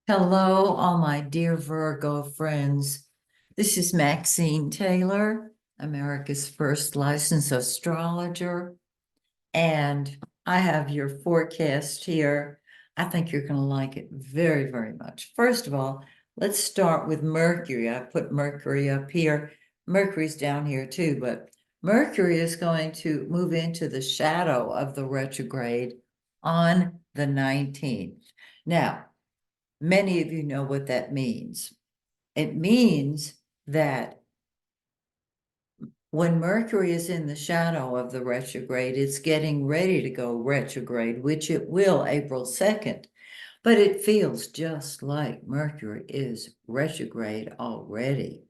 Hello, all my dear Virgo friends. This is Maxine Taylor, America's first licensed astrologer, and I have your forecast here. I think you're going to like it very, very much. First of all, let's start with Mercury. I put Mercury up here. Mercury's down here too, but Mercury is going to move into the shadow of the retrograde on the 19th. Now, many of you know what that means. It means that when Mercury is in the shadow of the retrograde, it's getting ready to go retrograde, which it will April 2nd. But it feels just like Mercury is retrograde already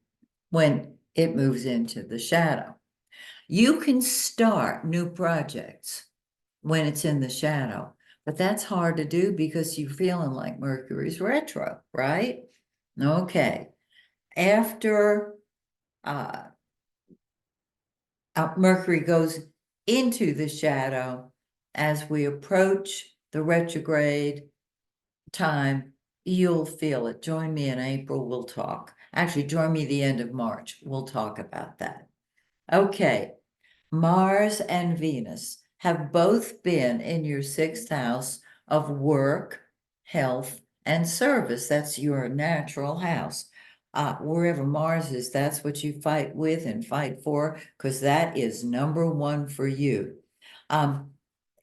when it moves into the shadow. You can start new projects when it's in the shadow, but that's hard to do because you're feeling like Mercury's retro, right? Okay. After uh, Mercury goes into the shadow, as we approach the retrograde time, you'll feel it. Join me in April, we'll talk. Actually, join me the end of March. We'll talk about that. Okay. Mars and Venus have both been in your sixth house of work, health, and service. That's your natural house. Wherever Mars is, that's what you fight with and fight for, because that is number one for you.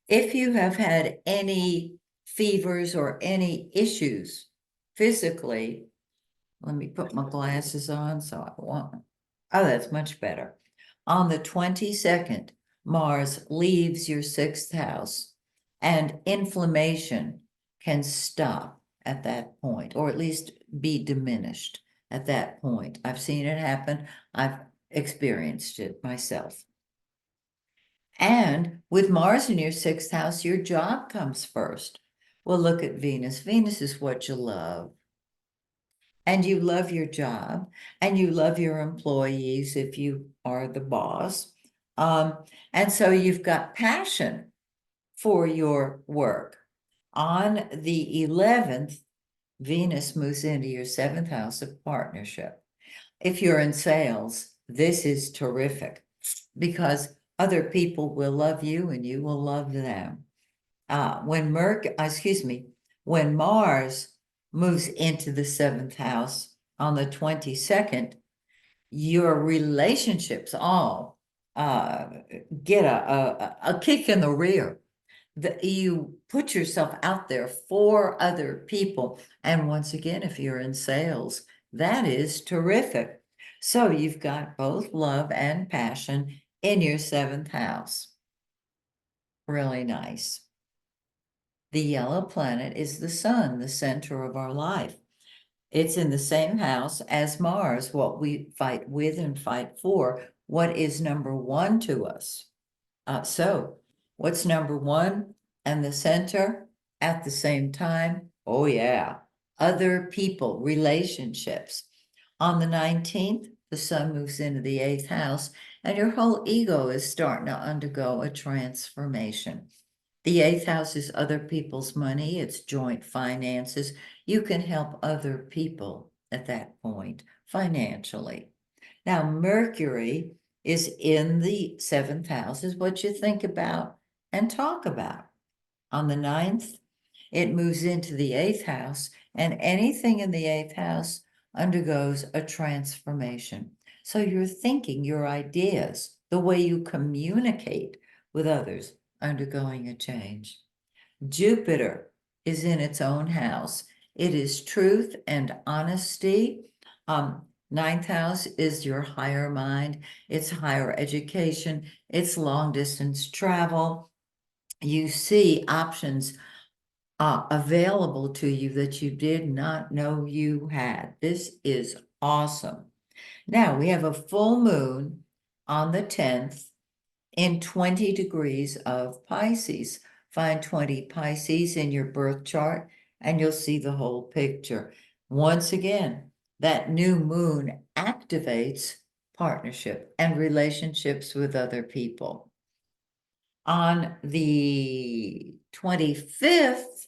If you have had any fevers or any issues physically, let me put my glasses on so I won't. Oh, that's much better. On the 22nd, Mars leaves your sixth house, and inflammation can stop at that point, or at least be diminished at that point. I've seen it happen. I've experienced it myself. And with Mars in your sixth house, your job comes first. Well, look at Venus. Venus is what you love, and you love your job, and you love your employees if you are the boss. And so you've got passion for your work. On the 11th, Venus moves into your seventh house of partnership. If you're in sales, this is terrific because other people will love you and you will love them. When Mars moves into the seventh house on the 22nd, your relationships all get a kick in the rear. You put yourself out there for other people. And once again, if you're in sales, that is terrific. So you've got both love and passion in your seventh house. Really nice. The yellow planet is the sun, the center of our life. It's in the same house as Mars, what we fight with and fight for, what is number one to us. So what's number one and the center at the same time? Oh, yeah. Other people, relationships. On the 19th, the sun moves into the eighth house, and your whole ego is starting to undergo a transformation. The eighth house is other people's money, it's joint finances. You can help other people at that point financially. Now, Mercury is in the seventh house, is what you think about and talk about. On the 9th, it moves into the eighth house, and anything in the eighth house undergoes a transformation. So your thinking, your ideas, the way you communicate with others undergoing a change. Jupiter is in its own house. It is truth and honesty. Ninth house is your higher mind. It's higher education. It's long distance travel. You see options available to you that you did not know you had. This is awesome. Now we have a full moon on the 10th in 20 degrees of Pisces. Find 20 Pisces in your birth chart and you'll see the whole picture. Once again, that new moon activates partnership and relationships with other people. On the 25th,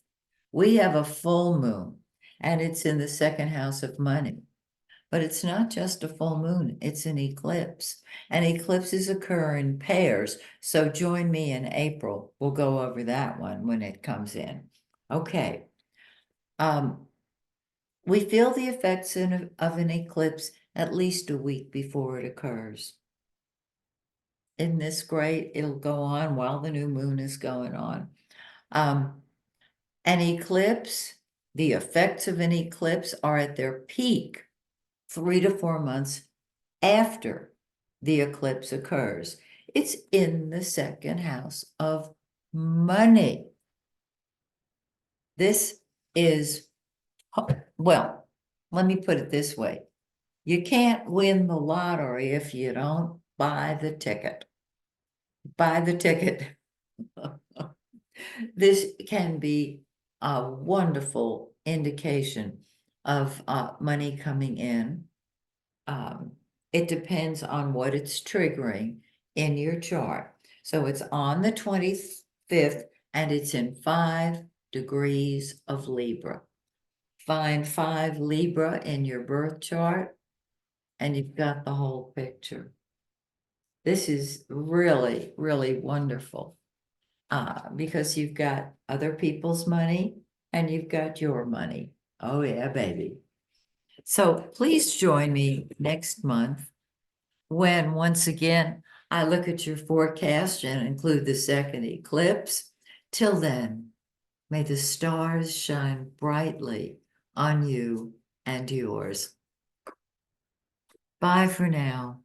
we have a full moon, and it's in the second house of money. But it's not just a full moon, it's an eclipse. And eclipses occur in pairs. So join me in April. We'll go over that one when it comes in. Okay. We feel the effects of an eclipse at least a week before it occurs. Isn't this great? It'll go on while the new moon is going on. An eclipse, the effects of an eclipse are at their peak 3 to 4 months after the eclipse occurs. It's in the second house of money. This is, well, let me put it this way. You can't win the lottery if you don't buy the ticket. Buy the ticket. This can be a wonderful indication of money coming in. It depends on what it's triggering in your chart. So it's on the 25th and it's in 5 degrees of Libra. Find 5 Libra in your birth chart and you've got the whole picture. This is really, really wonderful because you've got other people's money and you've got your money. Oh yeah, baby. So please join me next month when once again I look at your forecast and include the second eclipse. Till then, may the stars shine brightly on you and yours. Bye for now.